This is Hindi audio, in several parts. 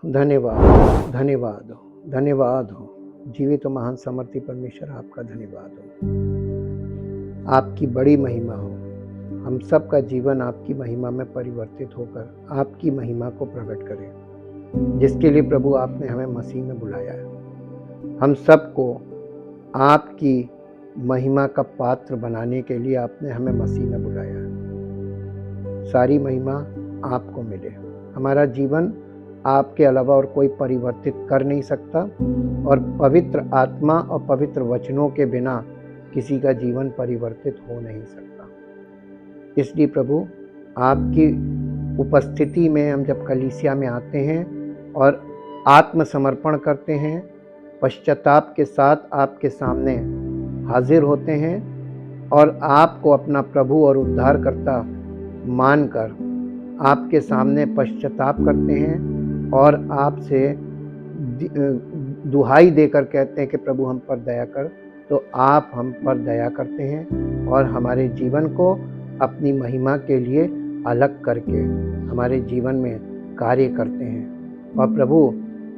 धन्यवाद, धन्यवाद, धन्यवाद हो। जीवित और महान समर्थी परमेश्वर, आपका धन्यवाद हो। आपकी बड़ी महिमा हो। हम सब का जीवन आपकी महिमा में परिवर्तित होकर आपकी महिमा को प्रकट करे, जिसके लिए प्रभु आपने हमें मसीह में बुलाया है। हम सबको आपकी महिमा का पात्र बनाने के लिए आपने हमें मसीह में बुलाया है। सारी महिमा आपको मिले। हमारा जीवन आपके अलावा और कोई परिवर्तित कर नहीं सकता, और पवित्र आत्मा और पवित्र वचनों के बिना किसी का जीवन परिवर्तित हो नहीं सकता। इसलिए प्रभु, आपकी उपस्थिति में हम जब कलीसिया में आते हैं और आत्मसमर्पण करते हैं, पश्चाताप के साथ आपके सामने हाजिर होते हैं और आपको अपना प्रभु और उद्धारकर्ता मानकर आपके सामने पश्चाताप करते हैं और आपसे दुहाई देकर कहते हैं कि प्रभु हम पर दया कर, तो आप हम पर दया करते हैं और हमारे जीवन को अपनी महिमा के लिए अलग करके हमारे जीवन में कार्य करते हैं। और प्रभु,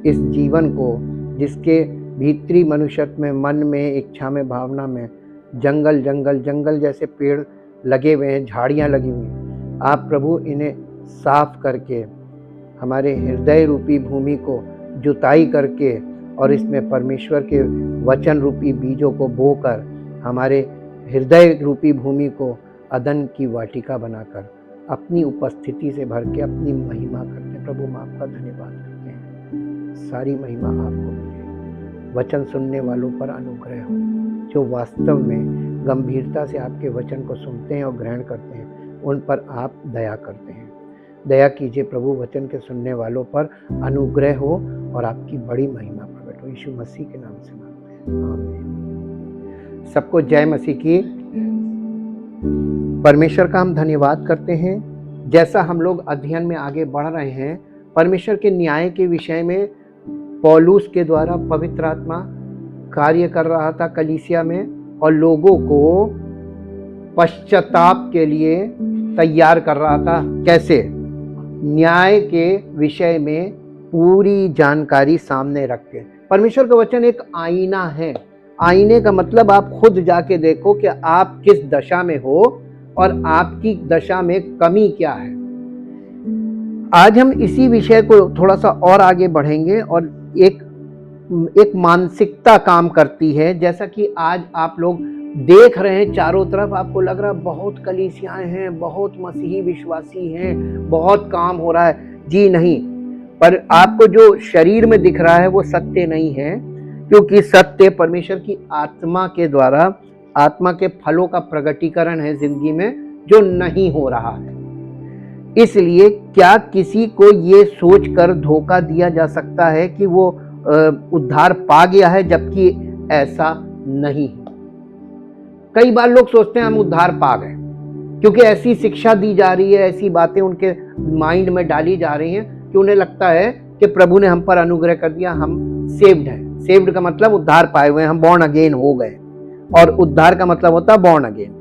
इस जीवन को, जिसके भीतरी मनुष्यत्व में, मन में, इच्छा में, भावना में जंगल जैसे पेड़ लगे हुए हैं, झाड़ियाँ लगी हुई हैं, आप प्रभु इन्हें साफ करके हमारे हृदय रूपी भूमि को जुताई करके और इसमें परमेश्वर के वचन रूपी बीजों को बोकर हमारे हृदय रूपी भूमि को अदन की वाटिका बनाकर अपनी उपस्थिति से भर के अपनी महिमा करते हैं। प्रभु, हम आपका धन्यवाद करते हैं। सारी महिमा आपको मिले। वचन सुनने वालों पर अनुग्रह हो, जो वास्तव में गंभीरता से आपके वचन को सुनते हैं और ग्रहण करते हैं, उन पर आप दया करते हैं। दया कीजिए प्रभु, वचन के सुनने वालों पर अनुग्रह हो और आपकी बड़ी महिमा प्रकट हो। यीशु मसीह के नाम से मांगते हैं, आमीन। सबको जय मसीह की। परमेश्वर का हम धन्यवाद करते हैं। जैसा हम लोग अध्ययन में आगे बढ़ रहे हैं, परमेश्वर के न्याय के विषय में पौलुस के द्वारा पवित्र आत्मा कार्य कर रहा था कलीसिया में, और लोगों को पश्चाताप के लिए तैयार कर रहा था। कैसे? न्याय के विषय में पूरी जानकारी सामने रख के। परमेश्वर का वचन एक आईना है। आईने का मतलब आप खुद जाके देखो कि आप किस दशा में हो और आपकी दशा में कमी क्या है। आज हम इसी विषय को थोड़ा सा और आगे बढ़ेंगे, और एक मानसिकता काम करती है। जैसा कि आज आप लोग देख रहे हैं चारों तरफ, आपको लग रहा है बहुत कलीसियाएं हैं, बहुत मसीही विश्वासी हैं, बहुत काम हो रहा है। जी नहीं, पर आपको जो शरीर में दिख रहा है वो सत्य नहीं है, क्योंकि सत्य परमेश्वर की आत्मा के द्वारा, आत्मा के फलों का प्रगटीकरण है जिंदगी में, जो नहीं हो रहा है। इसलिए क्या किसी को ये सोचकर धोखा दिया जा सकता है कि वो उद्धार पा गया है, जबकि ऐसा नहीं है। कई बार लोग सोचते हैं हम उद्धार पा गए, क्योंकि ऐसी शिक्षा दी जा रही है, ऐसी बातें उनके माइंड में डाली जा रही हैं कि उन्हें लगता है कि प्रभु ने हम पर अनुग्रह कर दिया, हम सेव्ड हैं। सेव्ड का मतलब उद्धार पाए हुए हैं, हम बॉर्न अगेन हो गए, और उद्धार का मतलब होता है बॉर्न अगेन।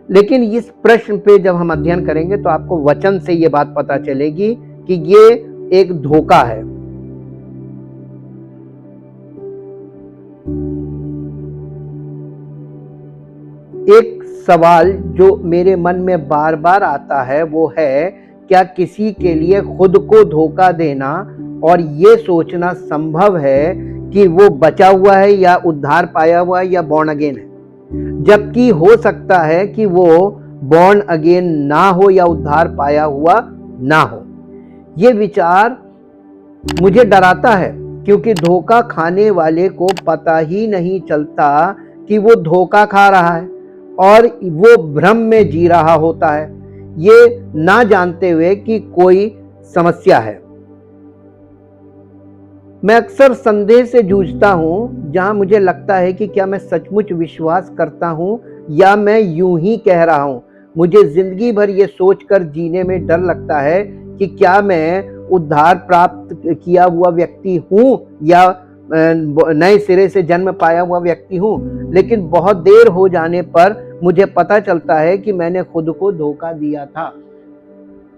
लेकिन इस प्रश्न पे जब हम अध्ययन करेंगे तो आपको वचन से ये बात पता चलेगी कि ये एक धोखा है। एक सवाल जो मेरे मन में बार बार आता है वो है, क्या किसी के लिए खुद को धोखा देना और ये सोचना संभव है कि वो बचा हुआ है या उद्धार पाया हुआ है या बॉर्न अगेन है, जबकि हो सकता है कि वो बॉर्न अगेन ना हो या उद्धार पाया हुआ ना हो। ये विचार मुझे डराता है, क्योंकि धोखा खाने वाले को पता ही नहीं चलता कि वो धोखा खा रहा है और वो भ्रम में जी रहा होता है, ये ना जानते हुए कि कोई समस्या है। मैं अक्सर संदेह से जूझता हूं, जहां मुझे लगता है कि क्या मैं सचमुच विश्वास करता हूं या मैं यूं ही कह रहा हूं। मुझे जिंदगी भर ये सोचकर जीने में डर लगता है कि क्या मैं उद्धार प्राप्त किया हुआ व्यक्ति हूं या नए सिरे से जन्म पाया हुआ व्यक्ति हूं। लेकिन बहुत देर हो जाने पर मुझे पता चलता है कि मैंने खुद को धोखा दिया था।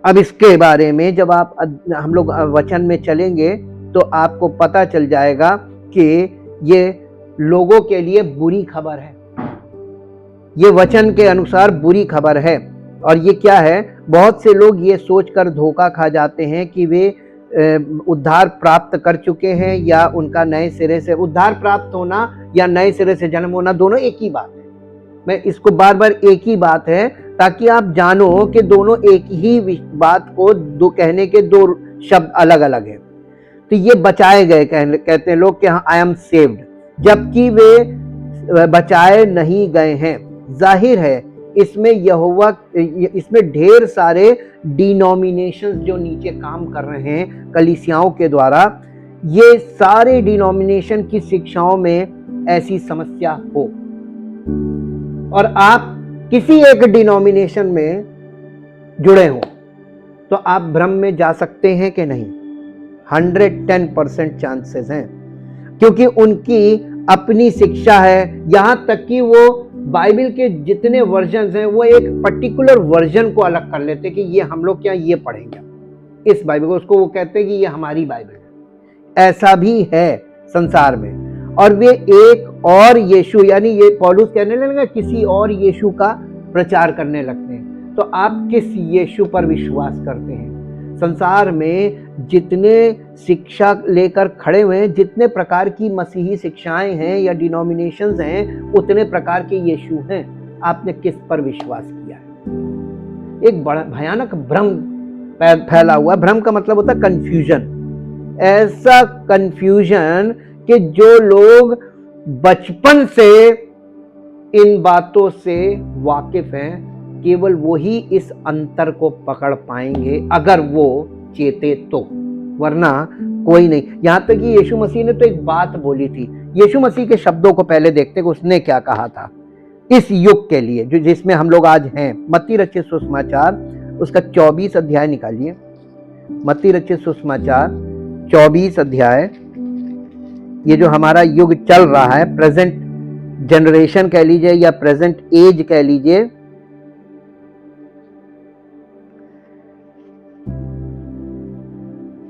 अब इसके बारे में जब आप हम लोग वचन में चलेंगे तो आपको पता चल जाएगा कि ये लोगों के लिए बुरी खबर है, ये वचन के अनुसार बुरी खबर है। और ये क्या है, बहुत से लोग ये सोचकर धोखा खा जाते हैं कि वे उद्धार प्राप्त कर चुके हैं या उनका नए सिरे से उद्धार प्राप्त होना या नए सिरे से जन्म होना दोनों एक ही बात है। मैं इसको बार बार एक ही बात है ताकि आप जानो कि दोनों एक ही बात को दो कहने के दो शब्द अलग अलग हैं। तो ये बचाए गए कहते हैं लोग कि हाँ आई एम सेव्ड, जबकि वे बचाए नहीं गए हैं। जाहिर है इसमें यहोवा इसमें ढेर सारे डिनोमिनेशंस जो नीचे काम कर रहे हैं कलीसियाओं के द्वारा, ये सारे डिनोमिनेशन की शिक्षाओं में ऐसी समस्या हो और आप किसी एक डिनोमिनेशन में जुड़े हो तो आप भ्रम में जा सकते हैं कि नहीं? 110% चांसेस हैं, क्योंकि उनकी अपनी शिक्षा है। यहां तक कि वो बाइबल के जितने वर्जन हैं वो एक पर्टिकुलर वर्जन को अलग कर लेते कि ये हम लोग क्या ये पढ़ेंगे इस बाइबल को, उसको वो कहते हैं कि ये हमारी बाइबल है। ऐसा भी है संसार में। और वे एक और यीशु यानी ये पौलुस कहने लगेगा किसी और यीशु का प्रचार करने लगते हैं। तो आप किस यीशु पर विश्वास करते हैं? संसार में जितने शिक्षा लेकर खड़े हुए हैं, जितने प्रकार की मसीही शिक्षाएं हैं या डिनोमिनेशंस हैं, उतने प्रकार के यीशु हैं। आपने किस पर विश्वास किया है? एक बड़ा भयानक भ्रम फैला हुआ। भ्रम का मतलब होता है कंफ्यूजन। ऐसा कंफ्यूजन कि जो लोग बचपन से इन बातों से वाकिफ हैं, केवल वही इस अंतर को पकड़ पाएंगे अगर वो चेते तो, वरना कोई नहीं। यहां तक कि यीशु मसीह ने तो एक बात बोली थी। यीशु मसीह के शब्दों को पहले देखते कि उसने क्या कहा था इस युग के लिए जो जिसमें हम लोग आज हैं। मत्ती रचित सुसमाचार उसका 24 अध्याय निकालिए। मत्ती रचित सुसमाचार 24 अध्याय। ये जो हमारा युग चल रहा है, प्रेजेंट जनरेशन कह लीजिए या प्रेजेंट एज कह लीजिए,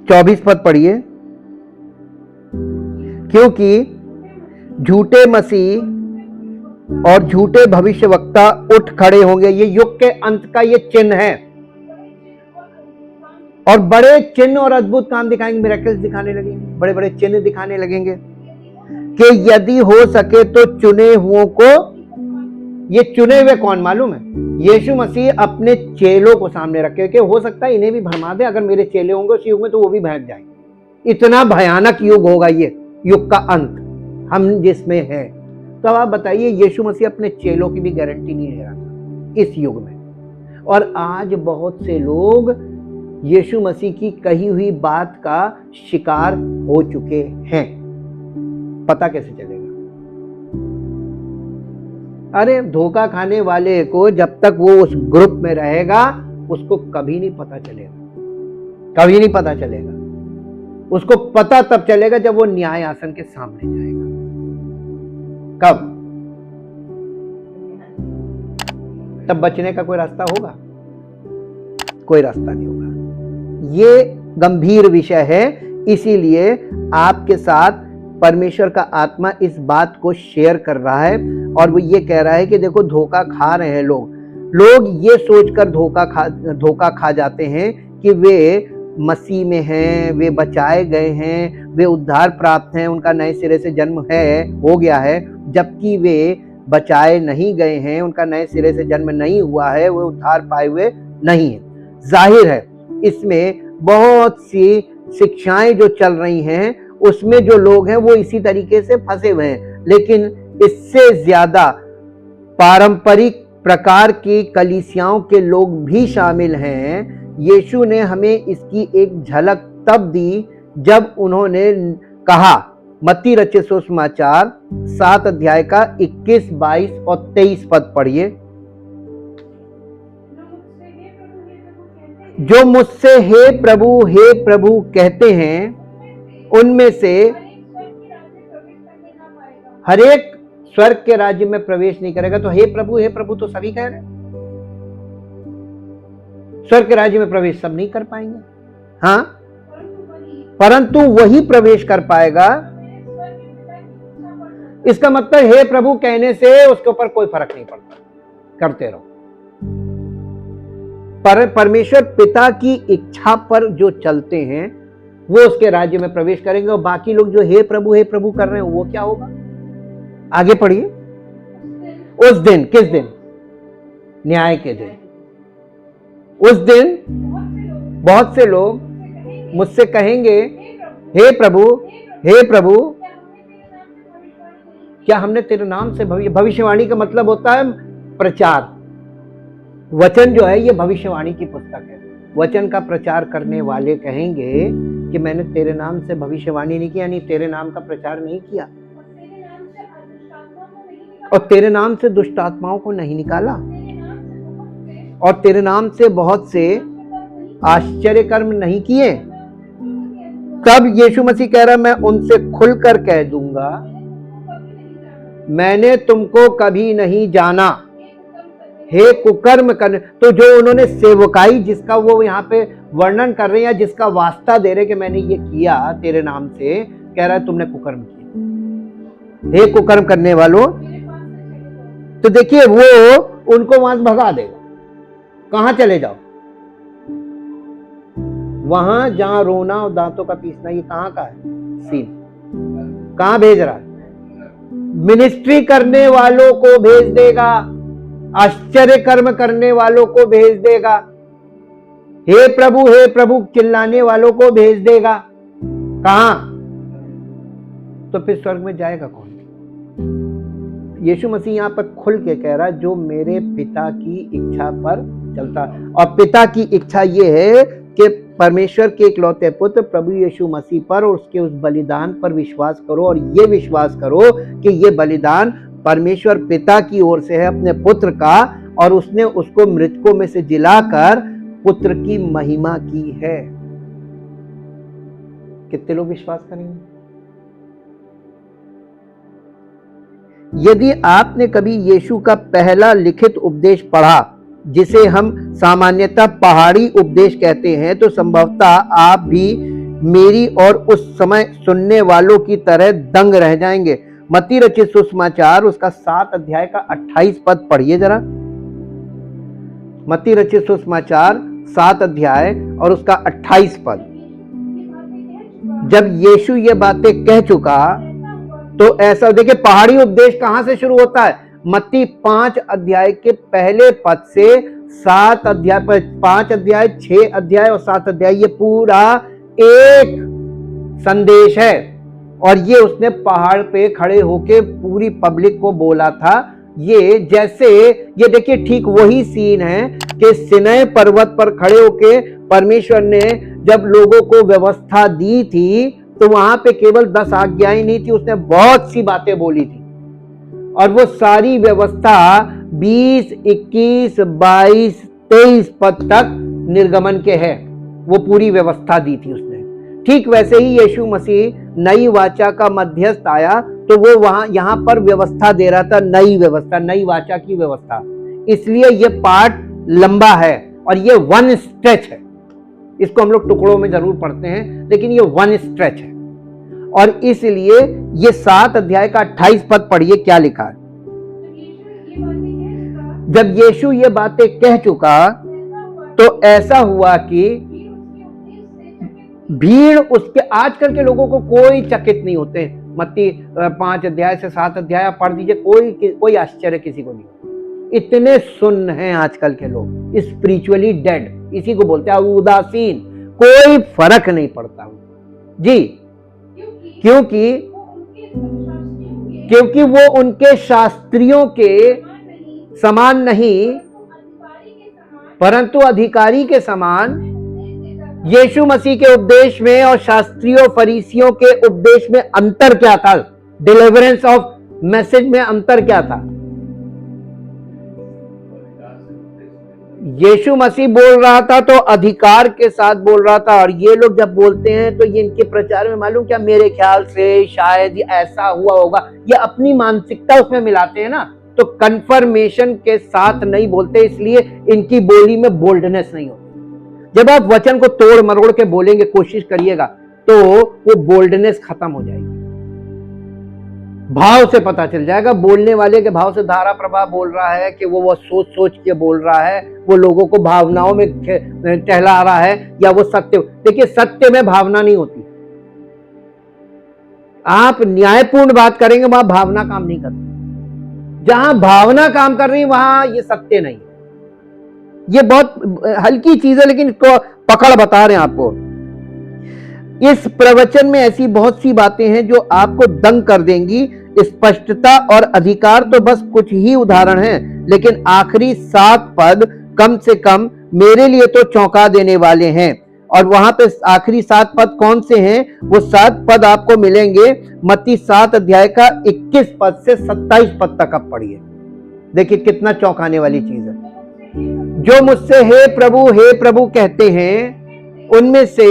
24 पद पढ़िए। क्योंकि झूठे मसीह और झूठे भविष्यवक्ता उठ खड़े होंगे। ये युग के अंत का ये चिन्ह है और बड़े चिन्ह और अद्भुत काम दिखाएंगे, मिरेकल्स दिखाने लगेंगे, बड़े बड़े चिन्ह दिखाने लगेंगे कि यदि हो सके तो चुने हुओं को, ये चुने हुए कौन मालूम है? यीशु मसीह अपने चेलों को सामने रखे कि हो सकता है इन्हें भी भरमा दे, अगर मेरे चेले होंगे उस युग में तो वो भी बहक जाएंगे। इतना भयानक युग होगा ये युग का अंत हम जिसमें है। तो अब आप बताइए, यीशु मसीह अपने चेलों की भी गारंटी नहीं ले रहा इस युग में। और आज बहुत से लोग यीशु मसीह की कही हुई बात का शिकार हो चुके हैं। पता कैसे चलेगा? अरे धोखा खाने वाले को जब तक वो उस ग्रुप में रहेगा उसको कभी नहीं पता चलेगा, कभी नहीं पता चलेगा। उसको पता तब चलेगा जब वो न्याय आसन के सामने जाएगा। कब? तब बचने का कोई रास्ता होगा? कोई रास्ता नहीं होगा। ये गंभीर विषय है, इसीलिए आपके साथ परमेश्वर का आत्मा इस बात को शेयर कर रहा है और वो ये कह रहा है कि देखो धोखा खा रहे हैं लोग ये सोचकर धोखा खा जाते हैं कि वे मसीह में हैं, वे बचाए गए हैं, वे उद्धार प्राप्त हैं, उनका नए सिरे से जन्म हो गया है, जबकि वे बचाए नहीं गए हैं, उनका नए सिरे से जन्म नहीं हुआ है, वे उद्धार पाए हुए नहीं है। जाहिर है इसमें बहुत सी शिक्षाएं जो चल रही हैं उसमें जो लोग हैं वो इसी तरीके से फंसे हुए हैं। लेकिन इससे ज्यादा पारंपरिक प्रकार की कलीसियाओं के लोग भी शामिल हैं। यीशु ने हमें इसकी एक झलक तब दी जब उन्होंने कहा, मत्ती रचित सुसमाचार 7 अध्याय का 21, 22 और 23 पद पढ़िए। जो मुझसे हे प्रभु कहते हैं उनमें से हर एक स्वर्ग के राज्य में प्रवेश नहीं करेगा। तो हे प्रभु तो सभी कह रहे हैं। स्वर्ग के राज्य में प्रवेश सब नहीं कर पाएंगे, हाँ, परंतु वही प्रवेश कर पाएगा। इसका मतलब हे प्रभु कहने से उसके ऊपर कोई फर्क नहीं पड़ता, करते रहो। परमेश्वर पिता की इच्छा पर जो चलते हैं वो उसके राज्य में प्रवेश करेंगे, और बाकी लोग जो हे प्रभु कर रहे हैं वो क्या होगा? आगे पढ़िए। उस दिन, किस दिन? न्याय के दिन। उस दिन बहुत से लोग मुझसे कहेंगे, हे प्रभु क्या हमने तेरे नाम से भविष्यवाणी का मतलब होता है प्रचार। वचन जो है ये भविष्यवाणी की पुस्तक है। वचन का प्रचार करने वाले कहेंगे कि मैंने तेरे नाम से भविष्यवाणी नहीं की, यानी तेरे नाम का प्रचार नहीं किया, और तेरे नाम से दुष्ट आत्माओं को नहीं निकाला, और तेरे नाम से बहुत से आश्चर्य कर्म नहीं किए। तब यीशु मसीह कह रहा, मैं उनसे खुलकर कह दूंगा, मैंने तुमको कभी नहीं जाना, हे कुकर्म करने। तो जो उन्होंने सेवकाई, जिसका वो यहाँ पे वर्णन कर रहे हैं, या जिसका वास्ता दे रहे कि मैंने ये किया तेरे नाम से, कह रहा है तुमने कुकर्म किया, हे कुकर्म करने वालों। तो देखिए वो उनको वहां भगा देगा। कहां चले जाओ? वहां जहां रोना और दांतों का पीसना। ये कहां का है सीन? कहां भेज रहा है? मिनिस्ट्री करने वालों को भेज देगा, आश्चर्य कर्म करने वालों को भेज देगा, हे प्रभु चिल्लाने वालों को भेज देगा। कहां? तो फिर स्वर्ग में जाएगा कौन? यीशु मसीह यहां पर खुल के कह रहा है, जो मेरे पिता की इच्छा पर चलता। और पिता की इच्छा यह है कि परमेश्वर के इकलौते पुत्र प्रभु यीशु मसीह पर और उसके उस बलिदान पर विश्वास करो, और ये विश्वास करो कि ये बलिदान परमेश्वर पिता की ओर से है अपने पुत्र का, और उसने उसको मृतकों में से जिलाकर पुत्र की महिमा की है। कितने लोग विश्वास करेंगे? यदि आपने कभी यीशु का पहला लिखित उपदेश पढ़ा, जिसे हम सामान्यतः पहाड़ी उपदेश कहते हैं, तो संभवतः आप भी मेरी और उस समय सुनने वालों की तरह दंग रह जाएंगे। मत्ती रचित सुसमाचार उसका 7 अध्याय का 28 पद पढ़िए जरा। मत्ती रचित सुसमाचार 7 अध्याय और उसका 28 पद। जब यीशु ये बातें कह चुका, तो ऐसा देखिए, पहाड़ी उपदेश कहां से शुरू होता है? मत्ती 5 अध्याय के पहले पद से 7 अध्याय पर, 5 अध्याय, 6 अध्याय और 7 अध्याय, ये पूरा एक संदेश है। और ये उसने पहाड़ पे खड़े होके पूरी पब्लिक को बोला था। ये जैसे, ये देखिए ठीक वही सीन है कि सिनै पर्वत पर खड़े होके परमेश्वर ने जब लोगों को व्यवस्था दी थी, तो वहां पे केवल 10 आज्ञाएं नहीं थी, उसने बहुत सी बातें बोली थी। और वो सारी व्यवस्था 20, 21, 22, 23 पद तक निर्गमन के है। वो पूरी व्यवस्था दी थी उसने। ठीक वैसे ही यीशु मसीह नई वाचा का मध्यस्थ आया, तो वो वहां यहां पर व्यवस्था दे रहा था, नई व्यवस्था, नई वाचा की व्यवस्था। इसलिए ये पार्ट लंबा है और ये 1 स्ट्रेच है। इसको हम लोग टुकड़ों में जरूर पढ़ते हैं, लेकिन ये 1 स्ट्रेच है। और इसलिए ये 7 अध्याय का 28 पद पढ़िए, क्या लिखा है? जब यीशु ये बातें कह चुका, तो ऐसा हुआ कि भीड़ उसके, आजकल के लोगों को कोई चकित नहीं होते। मत्ती 5 अध्याय से 7 अध्याय पढ़ दीजिए, कोई आश्चर्य किसी को नहीं। इतने सुन्न हैं आजकल के लोग, स्पिरिचुअली डेड, इसी को बोलते हैं उदासीन, कोई फर्क नहीं पड़ता जी। क्योंकि वो उनके शास्त्रियों के समान नहीं, परंतु अधिकारी के समान। यीशु मसीह के उपदेश में और शास्त्रियों फरीसियों के उपदेश में अंतर क्या था? डिलीवरेंस ऑफ मैसेज में अंतर क्या था? यीशु मसीह बोल रहा था तो अधिकार के साथ बोल रहा था, और ये लोग जब बोलते हैं तो ये इनके प्रचार में मालूम क्या, मेरे ख्याल से शायद ऐसा हुआ होगा, ये अपनी मानसिकता उसमें मिलाते हैं ना, तो कंफर्मेशन के साथ नहीं बोलते, इसलिए इनकी बोली में बोल्डनेस नहीं होती। जब आप वचन को तोड़ मरोड़ के बोलेंगे, कोशिश करिएगा, तो वो बोल्डनेस खत्म हो जाएगी। भाव से पता चल जाएगा, बोलने वाले के भाव से धारा प्रवाह बोल रहा है कि वो सोच सोच के बोल रहा है, वो लोगों को भावनाओं में टहला रहा है, या वो सत्य। देखिए, सत्य में भावना नहीं होती। आप न्यायपूर्ण बात करेंगे, वहां भावना काम नहीं करती। जहां भावना काम कर रही है वहां ये सत्य नहीं। ये बहुत हल्की चीज है, लेकिन इसको पकड़ बता रहे हैं आपको। इस प्रवचन में ऐसी बहुत सी बातें हैं जो आपको दंग कर देंगी। स्पष्टता और अधिकार तो बस कुछ ही उदाहरण हैं, लेकिन आखिरी 7 पद कम से कम मेरे लिए तो चौंका देने वाले हैं। और वहां पे आखिरी 7 पद कौन से हैं? वो 7 पद आपको मिलेंगे मत्ती 7 अध्याय का 21 पद से 27 पद तक आप पढ़िए। देखिए कितना चौंकाने वाली चीज है। जो मुझसे हे प्रभु कहते हैं, उनमें से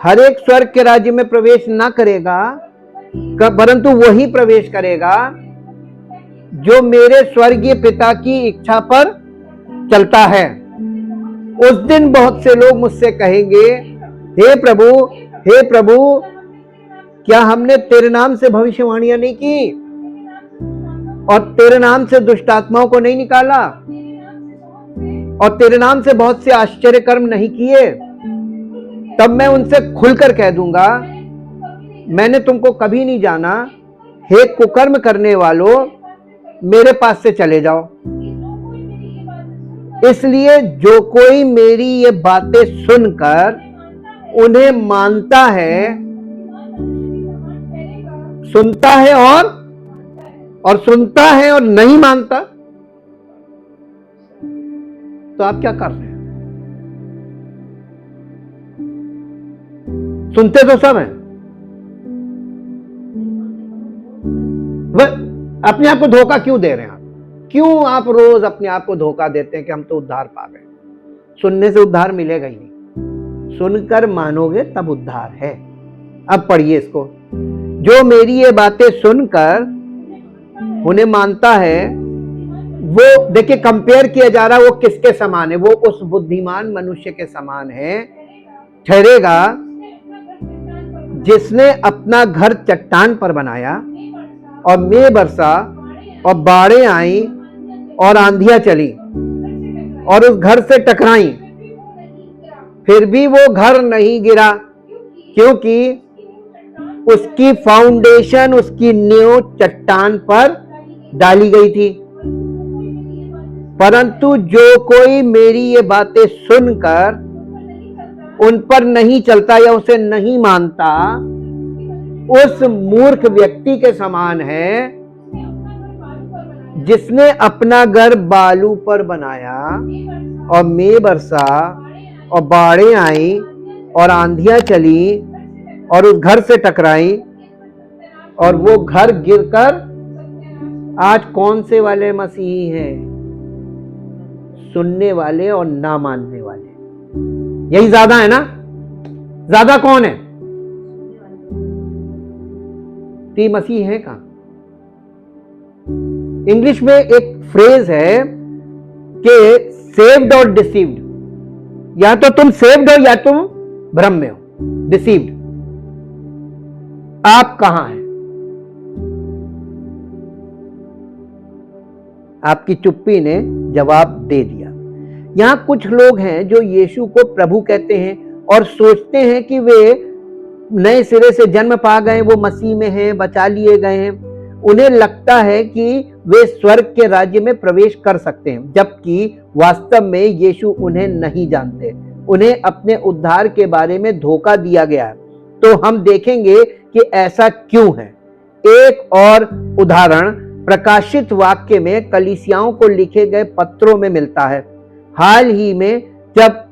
हर एक स्वर्ग के राज्य में प्रवेश ना करेगा, परंतु वही प्रवेश करेगा जो मेरे स्वर्गीय पिता की इच्छा पर चलता है। उस दिन बहुत से लोग मुझसे कहेंगे, हे प्रभु, क्या हमने तेरे नाम से भविष्यवाणियां नहीं की और तेरे नाम से दुष्ट आत्माओं को नहीं निकाला और तेरे नाम से बहुत से आश्चर्य कर्म नहीं किए? तब मैं उनसे खुलकर कह दूंगा, मैंने तुमको कभी नहीं जाना। हे कुकर्म करने वालों, मेरे पास से चले जाओ। इसलिए जो कोई मेरी ये बातें सुनकर उन्हें मानता है, सुनता है और सुनता है और नहीं मानता, तो आप क्या कर रहे हैं? सुनते तो सब हैं, वह अपने आप को धोखा क्यों दे रहे हैं? क्यों आप रोज अपने आप को धोखा देते हैं कि हम तो उद्धार पा गए? सुनने से उद्धार मिलेगा ही नहीं, सुनकर मानोगे तब उद्धार है। अब पढ़िए इसको। जो मेरी ये बातें सुनकर उन्हें मानता है, वो देखिए कंपेयर किया जा रहा है, वो किसके समान है? वो उस बुद्धिमान मनुष्य के समान है ठहरेगा जिसने अपना घर चट्टान पर बनाया और मेघ बरसा और बाढ़ें आई और आंधियां चली और उस घर से टकराई, फिर भी वो घर नहीं गिरा, क्योंकि उसकी फाउंडेशन, उसकी नींव चट्टान पर डाली गई थी। परंतु जो कोई मेरी ये बातें सुनकर उन पर नहीं चलता या उसे नहीं मानता, उस मूर्ख व्यक्ति के समान है जिसने अपना घर बालू पर बनाया और मेघ बरसा और बाढ़ें आई और आंधियां चली और उस घर से टकराई और वो घर गिरकर, आज कौन से वाले मसीही हैं? सुनने वाले और ना मानने वाले। यही ज्यादा है ना? ज्यादा कौन है? ती मसीह है कहां? इंग्लिश में एक फ्रेज है कि सेव्ड और डिसीव्ड। या तो तुम सेव्ड हो या तुम भ्रम में हो, डिसीव्ड। आप कहां हैं? आपकी चुप्पी ने जवाब दे दिया। यहां कुछ लोग हैं जो यीशु को प्रभु कहते हैं और सोचते हैं कि वे नए सिरे से जन्म पा गए, वो मसीह में हैं, बचा लिए गए हैं। उन्हें लगता है कि वे स्वर्ग के राज्य में प्रवेश कर सकते हैं, जबकि वास्तव में यीशु उन्हें नहीं जानते। उन्हें अपने उद्धार के बारे में धोखा दिया गया है। तो हम देखेंगे कि ऐसा क्यों है। एक और उदाहरण प्रकाशित वाक्य में कलीसियाओं को लिखे गए पत्रों में मिलता है। हाल ही में जब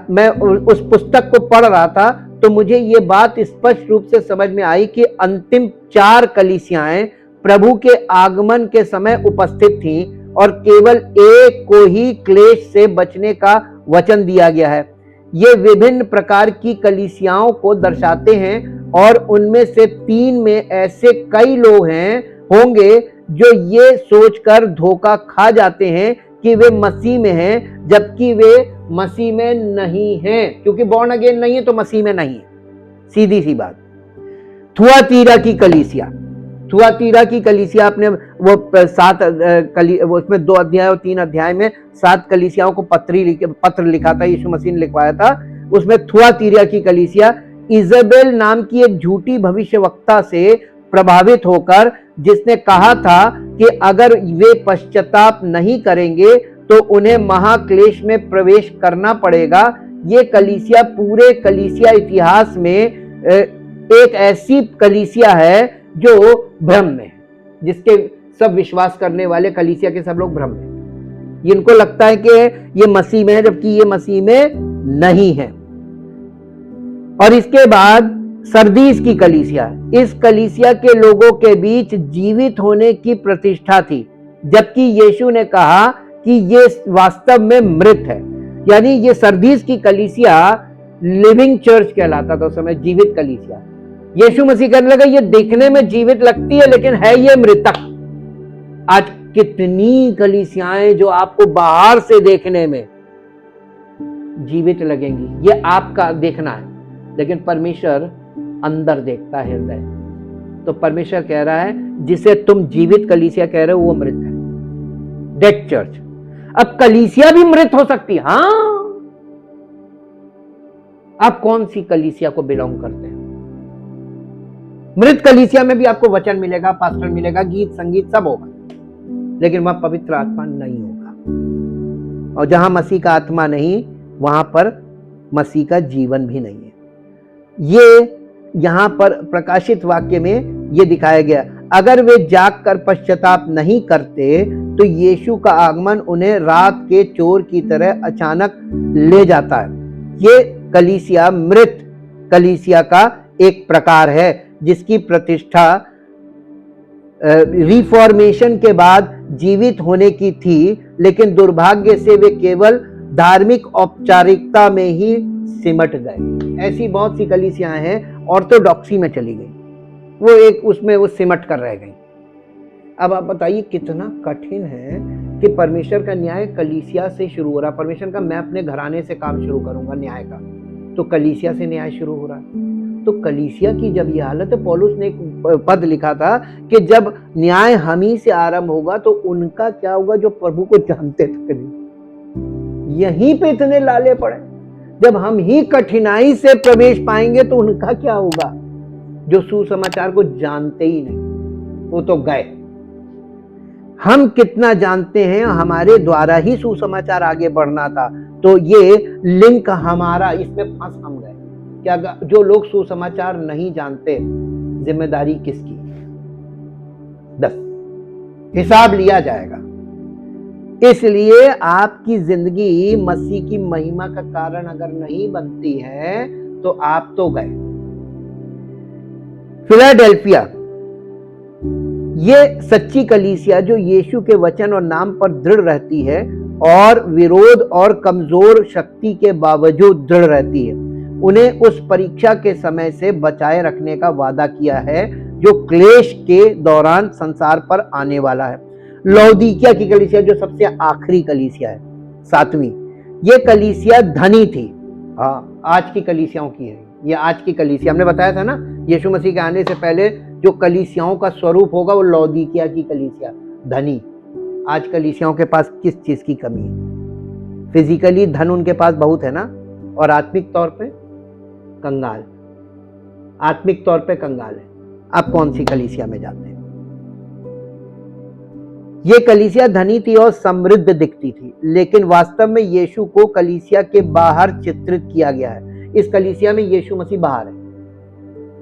मैं उस पुस्तक को पढ़ रहा था तो मुझे ये बात स्पष्ट रूप से समझ में आई कि अंतिम 4 कलीसियाएं प्रभु के आगमन के समय उपस्थित थीं और केवल एक को ही क्लेश से बचने का वचन दिया गया है। ये विभिन्न प्रकार की कलीसियाओं को दर्शाते हैं और उनमें से 3 में ऐसे कई लोग होंगे जो ये सोचकर धोखा खा जाते हैं कि वे मसीह में हैं, जबकि वे मसीह में नहीं है, क्योंकि बॉर्न अगेन नहीं है तो मसीह में नहीं है, सीधी सी बात। थुआतीरा की कलीसिया, थुआतीरा की कलीसिया आपने वो वो उसमें 2 अध्याय और 3 अध्याय में 7 कलीसियाओं को पत्र लिखा था, यीशु मसीह ने लिखवाया था। उसमें थुआतीरा की कलीसिया इजाबेल नाम की एक झूठी भविष्यवक्ता से प्रभावित होकर, जिसने कहा था कि अगर वे पश्चाताप नहीं करेंगे तो उन्हें महाक्लेश में प्रवेश करना पड़ेगा। ये कलीसिया पूरे कलीसिया इतिहास में एक ऐसी कलीसिया है जो भ्रम में, जिसके सब विश्वास करने वाले कलीसिया के सब लोग भ्रम में, इनको लगता है कि ये मसीह में है, जबकि ये मसीह में नहीं है। और इसके बाद सरदीस की कलीसिया, इस कलीसिया के लोगों के बीच जीवित होने की प्रतिष्ठा थी, जबकि यीशु ने कहा कि ये वास्तव में मृत है। यानी ये सरदीस की कलीसिया लिविंग चर्च कहलाता था उस समय, जीवित कलीसिया। यीशु मसीह कहने लगा ये देखने में जीवित लगती है लेकिन है ये मृतक। आज कितनी कलीसियाएं जो आपको बाहर से देखने में जीवित लगेंगी, ये आपका देखना है, लेकिन परमेश्वर अंदर देखता है हृदय। तो परमेश्वर कह रहा है जिसे तुम जीवित कलीसिया कह रहे हो वो मृत है, डेड चर्च। अब कलीसिया भी मृत हो सकती है। हाँ, आप कौन सी कलीसिया को बिलोंग करते हैं? मृत कलीसिया में भी आपको वचन मिलेगा, पास्टर मिलेगा, गीत संगीत सब होगा, लेकिन वह पवित्र आत्मा नहीं होगा। और जहां मसीह का आत्मा नहीं, वहां पर मसीह का जीवन भी नहीं है। ये यहां पर प्रकाशित वाक्य में ये दिखाया गया, अगर वे जाग कर पश्चाताप नहीं करते तो यीशु का आगमन उन्हें रात के चोर की तरह अचानक ले जाता है। ये कलीसिया मृत कलीसिया का एक प्रकार है, जिसकी प्रतिष्ठा रिफॉर्मेशन के बाद जीवित होने की थी, लेकिन दुर्भाग्य से वे केवल धार्मिक औपचारिकता में ही सिमट गए। ऐसी बहुत सी कलीसियां हैं ऑर्थोडॉक्सी में चली गई, वो एक उसमें वो सिमट कर रह गई। अब आप बताइए कितना कठिन है कि परमेश्वर का न्याय कलीसिया से शुरू हो रहा। परमेश्वर का मैं अपने घराने से काम शुरू करूंगा न्याय का, तो कलीसिया से न्याय शुरू हो रहा है। तो कलीसिया की जब ये हालत है, पौलुस ने एक पद लिखा था कि जब न्याय हम ही से आरंभ होगा तो उनका क्या होगा जो प्रभु को जानते तक नहीं। यहीं पे इतने लाले पड़े, जब हम ही कठिनाई से प्रवेश पाएंगे तो उनका क्या होगा जो सुसमाचार को जानते ही नहीं, वो तो गए। हम कितना जानते हैं, हमारे द्वारा ही सुसमाचार आगे बढ़ना था, तो ये लिंक हमारा, इसमें फंस हम गए। क्या जो लोग सुसमाचार नहीं जानते, जिम्मेदारी किसकी? 10 हिसाब लिया जाएगा। इसलिए आपकी जिंदगी मसीह की महिमा का कारण अगर नहीं बनती है तो आप तो गए। फिलाडेल्फिया, ये सच्ची कलीसिया जो यीशु के वचन और नाम पर दृढ़ रहती है और विरोध और कमजोर शक्ति के बावजूद दृढ़ रहती है, उन्हें उस परीक्षा के समय से बचाए रखने का वादा किया है जो क्लेश के दौरान संसार पर आने वाला है। लौदीकिया की कलीसिया जो सबसे आखिरी कलीसिया है, 7वीं, ये कलीसिया धनी थी। हाँ, आज की कलीसियाओं की है ये। आज की कलीसिया हमने बताया था ना, यीशु मसीह के आने से पहले जो कलीसियाओं का स्वरूप होगा वो लौदीकिया की कलीसिया, धनी। आज कलीसियाओं के पास किस चीज की कमी है? फिजिकली धन उनके पास बहुत है ना, और आत्मिक तौर पे कंगाल, आत्मिक तौर पे कंगाल है। आप कौन सी कलीसिया में जाते हैं? ये कलीसिया धनी थी और समृद्ध दिखती थी, लेकिन वास्तव में यीशु को कलीसिया के बाहर चित्रित किया गया है। इस कलीसिया में यीशु मसीह बाहर है,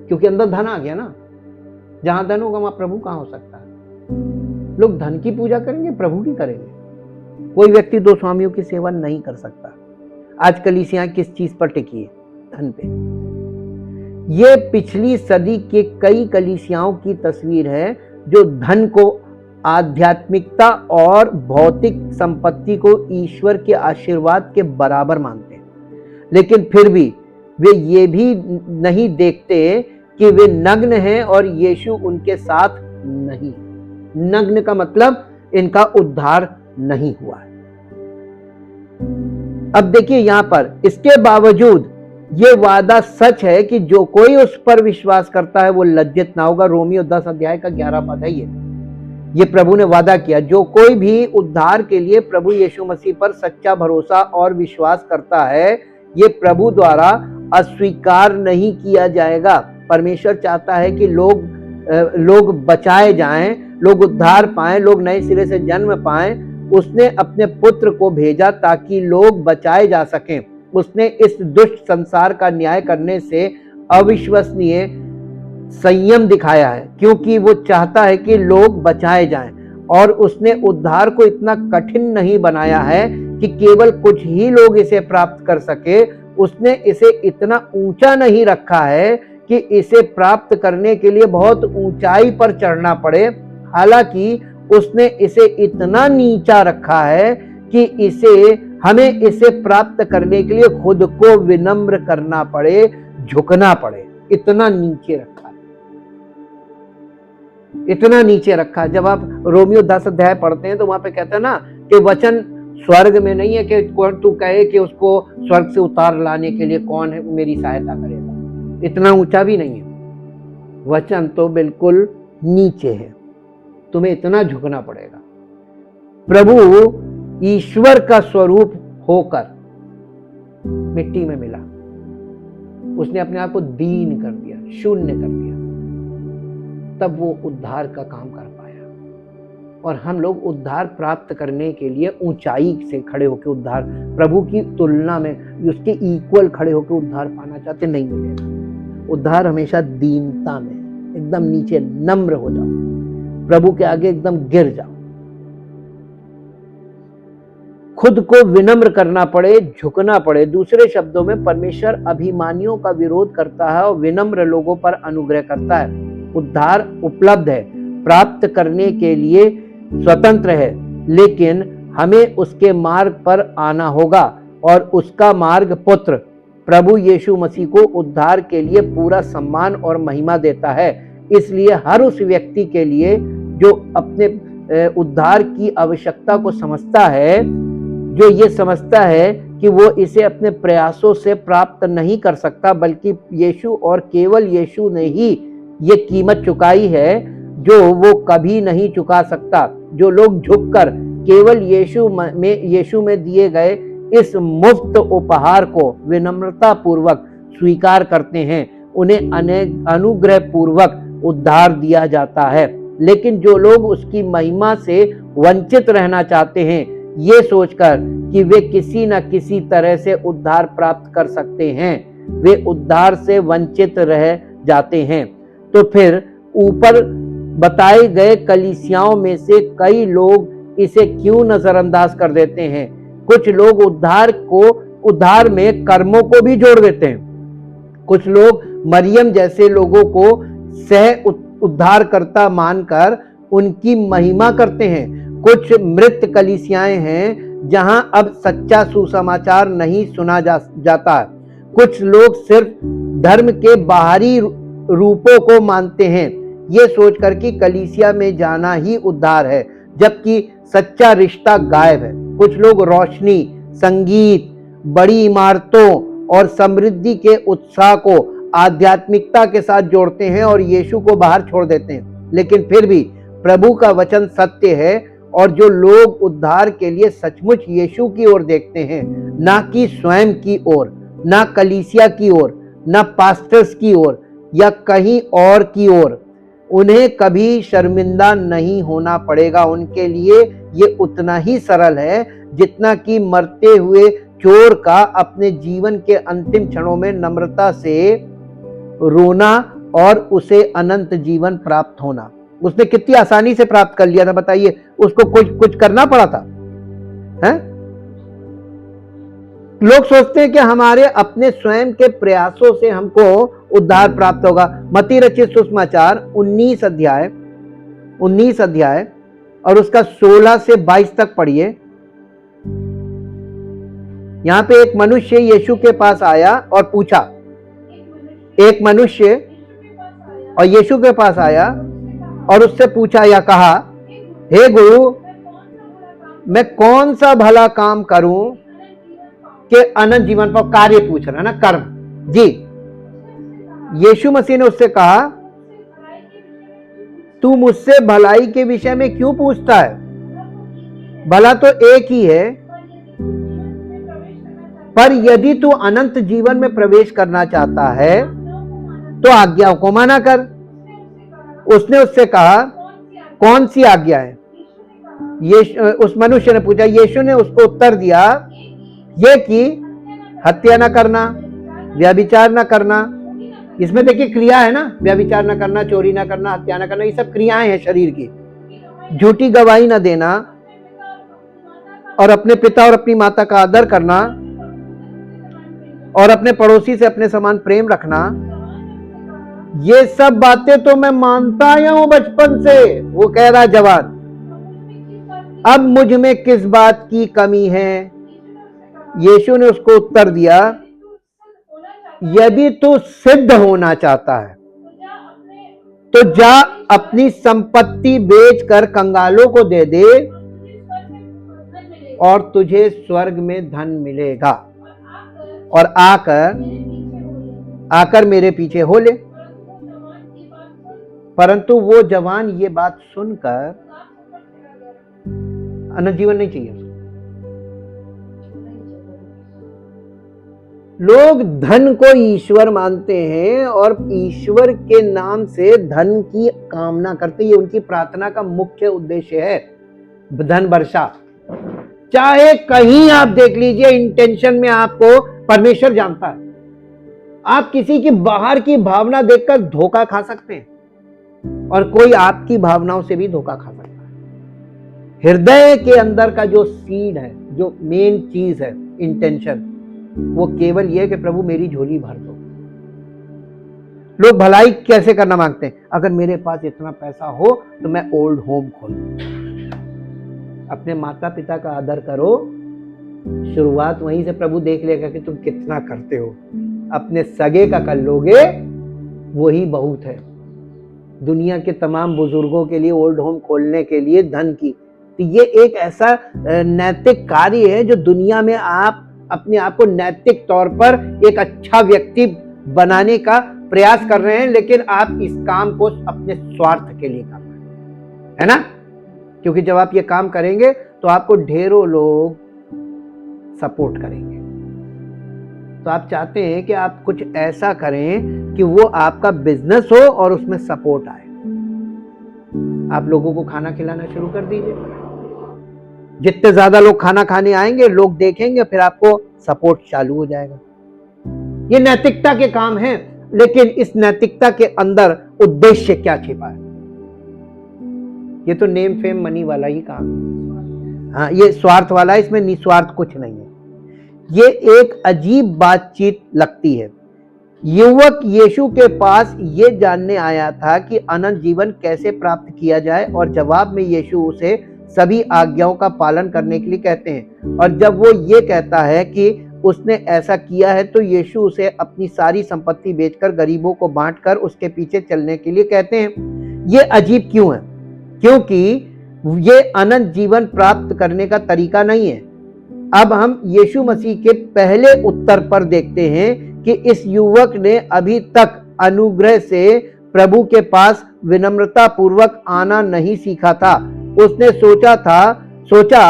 क्योंकि अंदर धन आ गया ना। जहां धन होगा वहां प्रभु कहां हो सकता है? लोग धन की पूजा करेंगे, प्रभु की करेंगे। कोई व्यक्ति 2 स्वामियों की सेवा नहीं कर सकता। आज कलीसियां किस चीज पर टिकी है? धन पे। ये पिछली सदी के कई कलीसियाओं की तस्वीर है जो धन को, आध्यात्मिकता और भौतिक संपत्ति को ईश्वर के आशीर्वाद के बराबर मानते हैं, लेकिन फिर भी वे ये भी नहीं देखते कि वे नग्न हैं और यीशु उनके साथ नहीं। नग्न का मतलब इनका उद्धार नहीं हुआ है। अब देखिए यहां पर, इसके बावजूद ये वादा सच है कि जो कोई उस पर विश्वास करता है वो लज्जित ना होगा। रोमियो 10 अध्याय का 11 पद है ये प्रभु ने वादा किया, जो कोई भी उद्धार के लिए प्रभु यीशु मसीह पर सच्चा भरोसा और विश्वास करता है, ये प्रभु द्वारा अस्वीकार नहीं किया जाएगा। परमेश्वर चाहता है कि लोग बचाए जाएं, लोग उद्धार पाएं, लोग नए सिरे से जन्म पाएं। उसने अपने पुत्र को भेजा ताकि लोग बचाए जा सकें। उसने इस दुष्ट संसार का न्याय करने से अविश्वसनीय संयम दिखाया है, क्योंकि वो चाहता है कि लोग बचाए जाएं। और उसने उद्धार को इतना कठिन नहीं बनाया है कि केवल कुछ ही लोग इसे प्राप्त कर सके। उसने इसे इतना ऊंचा नहीं रखा है कि इसे प्राप्त करने के लिए बहुत ऊंचाई पर चढ़ना पड़े। हालांकि उसने इसे इतना नीचा रखा है कि हमें इसे प्राप्त करने के लिए खुद को विनम्र करना पड़े, झुकना पड़े। इतना नीचे रखा है, इतना नीचे रखा है। जब आप रोमियो 10 अध्याय पढ़ते हैं तो वहां पे कहता है ना कि वचन स्वर्ग में नहीं है कि तू कहे कि उसको स्वर्ग से उतार लाने के लिए कौन है मेरी सहायता करेगा। इतना ऊंचा भी नहीं है, वचन तो बिल्कुल नीचे है। तुम्हें इतना झुकना पड़ेगा। प्रभु ईश्वर का स्वरूप होकर मिट्टी में मिला, उसने अपने आप को दीन कर दिया, शून्य कर दिया, तब वो उद्धार का काम कर पाया। और हम लोग उद्धार प्राप्त करने के लिए ऊंचाई से खड़े होकर उद्धार, प्रभु की तुलना में उसके इक्वल खड़े होकर उद्धार पाना चाहते, नहीं मिलेगा। उद्धार हमेशा दीनता में, एकदम नीचे नम्र हो जाओ, प्रभु के आगे एकदम गिर जाओ, खुद को विनम्र करना पड़े, झुकना पड़े। दूसरे शब्दों में परमेश्वर अभिमानियों का विरोध करता है और विनम्र लोगों पर अनुग्रह करता है। उद्धार उपलब्ध है, प्राप्त करने के लिए स्वतंत्र है, लेकिन हमें उसके मार्ग पर आना होगा। और उसका मार्ग पुत्र प्रभु यीशु मसीह को उद्धार के लिए पूरा सम्मान और महिमा देता है। इसलिए हर उस व्यक्ति के लिए जो अपने उद्धार की आवश्यकता को समझता है, जो ये समझता है कि वो इसे अपने प्रयासों से प्राप्त नहीं कर सकता, बल्कि यीशु और केवल यीशु ने ही ये कीमत चुकाई है जो वो कभी नहीं चुका सकता। जो लोग झुककर केवल यीशु में दिए गए इस मुफ्त उपहार को विनम्रता पूर्वक स्वीकार करते हैं, उन्हें अनुग्रह पूर्वक उद्धार दिया जाता है। लेकिन जो लोग उसकी महिमा से वंचित रहना चाहते हैं, ये सोचकर कि वे किसी न किसी तरह से उद्धार प्राप्त कर सकते हैं, वे उद्धार से वंचित रह जाते हैं। तो फिर ऊपर बताए गए कलीसियाओं में से कई लोग इसे क्यों नजरअंदाज कर देते हैं? कुछ लोग उद्धार में कर्मों को भी जोड़ देते हैं। कुछ लोग मरियम जैसे लोगों को सह उद्धारकर्ता मानकर उनकी महिमा करते हैं। कुछ मृत कलीसियाएं हैं जहां अब सच्चा सुसमाचार नहीं सुना जाता है। कुछ लोग सिर्फ धर्म के बाहरी रूपों को मानते हैं, ये सोचकर कि कलीसिया में जाना ही उद्धार है, जबकि सच्चा रिश्ता गायब है। कुछ लोग रोशनी, संगीत, बड़ी इमारतों और समृद्धि के उत्साह को आध्यात्मिकता के साथ जोड़ते हैं और यीशु को बाहर छोड़ देते हैं। लेकिन फिर भी प्रभु का वचन सत्य है, और जो लोग उद्धार के लिए सचमुच यीशु की ओर देखते हैं, ना कि स्वयं की ओर, ना कलीसिया की ओर, ना पास्टर्स की ओर या कहीं और की ओर, उन्हें कभी शर्मिंदा नहीं होना पड़ेगा। उनके लिए ये उतना ही सरल है जितना कि मरते हुए चोर का अपने जीवन के अंतिम क्षणों में नम्रता से रोना और उसे अनंत जीवन प्राप्त होना। उसने कितनी आसानी से प्राप्त कर लिया था, बताइए। उसको कुछ करना पड़ा था, हैं? लोग सोचते हैं कि हमारे अपने स्वयं के प्रयासों से हमको उद्धार प्राप्त होगा। मत्ती रचित सुसमाचार 19 अध्याय और उसका 16 से 22 तक पढ़िए। यहां पे एक मनुष्य यीशु के पास आया और पूछा, एक मनुष्य और यीशु के पास आया और उससे पूछा या कहा, हे गुरु, मैं कौन सा भला काम करूं के अनंत जीवन पर कार्य पूछ रहा है ना, कर्म जी। यीशु मसीह ने उससे कहा, तू मुझसे भलाई के विषय में क्यों पूछता है? भला तो एक ही है, पर यदि तू अनंत जीवन में प्रवेश करना चाहता है तो आज्ञाओं को माना कर। उसने उससे कहा, कौन सी आज्ञा है? उस मनुष्य ने पूछा। यीशु ने उसको उत्तर दिया, ये कि हत्या न करना, व्यभिचार न करना। इसमें देखिए क्रिया है ना, व्यभिचार न करना, चोरी न करना, हत्या न करना, ये सब क्रियाएं हैं शरीर की। झूठी गवाही न देना और अपने पिता और अपनी माता का आदर करना और अपने पड़ोसी से अपने समान प्रेम रखना, ये सब बातें तो मैं मानता आया हूं बचपन से। वो कह रहा जवान, अब मुझ में किस बात की कमी है? यीशु ने उसको उत्तर दिया, यदि तू सिद्ध होना चाहता है तो जा अपनी संपत्ति बेचकर कंगालों को दे दे और तुझे स्वर्ग में धन मिलेगा, और आकर मेरे पीछे हो ले। परंतु वो जवान ये बात सुनकर, अनंत जीवन नहीं चाहिए उसको। लोग धन को ईश्वर मानते हैं और ईश्वर के नाम से धन की कामना करते, ये उनकी प्रार्थना का मुख्य उद्देश्य है, धन वर्षा। चाहे कहीं आप देख लीजिए, इंटेंशन में आपको परमेश्वर जानता है। आप किसी की बाहर की भावना देखकर धोखा खा सकते हैं और कोई आपकी भावनाओं से भी धोखा खा सकता है। हृदय के अंदर का जो सीड है, जो मेन चीज है, इंटेंशन, वो केवल ये कि प्रभु मेरी झोली भर दो। लोग भलाई कैसे करना मांगते हैं? अगर मेरे पास इतना पैसा हो तो मैं ओल्ड होम खोलूं। अपने माता पिता का आदर करो, शुरुआत वहीं से प्रभु देख लेगा कि तुम कितना करते हो। अपने सगे का कर लोगे, वही बहुत है। दुनिया के तमाम बुजुर्गों के लिए ओल्ड होम खोलने के लिए धन की, तो ये एक ऐसा नैतिक कार्य है जो दुनिया में आप अपने आप को नैतिक तौर पर एक अच्छा व्यक्ति बनाने का प्रयास कर रहे हैं, लेकिन आप इस काम को अपने स्वार्थ के लिए कर रहे हैं, है ना? क्योंकि जब आप ये काम करेंगे तो आपको ढेरों लोग सपोर्ट करेंगे। तो आप चाहते हैं कि आप कुछ ऐसा करें कि वो आपका बिजनेस हो और उसमें सपोर्ट आए। आप लोगों को खाना खिलाना शुरू कर दीजिए। जितने ज्यादा लोग खाना खाने आएंगे, लोग देखेंगे, फिर आपको सपोर्ट चालू हो जाएगा। ये नैतिकता के काम हैं, लेकिन इस नैतिकता के अंदर उद्देश्य क्या छिपा है? ये तो नेम फेम मनी वाला ही काम है। हाँ, ये स्वार्थ वाला है, इसमें निस्वार्थ कुछ नहीं है। ये एक अजीब बातचीत लगती है। युवक यीशु के पास ये जानने आया था कि अनंत जीवन कैसे प्राप्त किया जाए, और जवाब में यीशु उसे सभी आज्ञाओं का पालन करने के लिए कहते हैं। और जब वो ये कहता है कि उसने ऐसा किया है, तो यीशु उसे अपनी सारी संपत्ति बेचकर गरीबों को बांटकर उसके पीछे चलने के लिए कहते हैं। ये अजीब क्यों है? क्योंकि ये अनंत जीवन प्राप्त करने का तरीका नहीं है। अब हम यीशु मसीह के पहले उत्तर पर देखते हैं कि इस युवक ने अभी तक अनुग्रह से प्रभु के पास विनम्रता पूर्वक आना नहीं सीखा था। उसने सोचा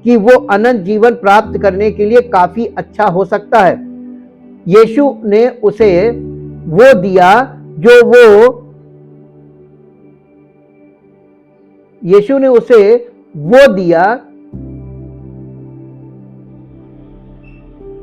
कि वो अनंत जीवन प्राप्त करने के लिए काफी अच्छा हो सकता है। यीशु ने उसे वो दिया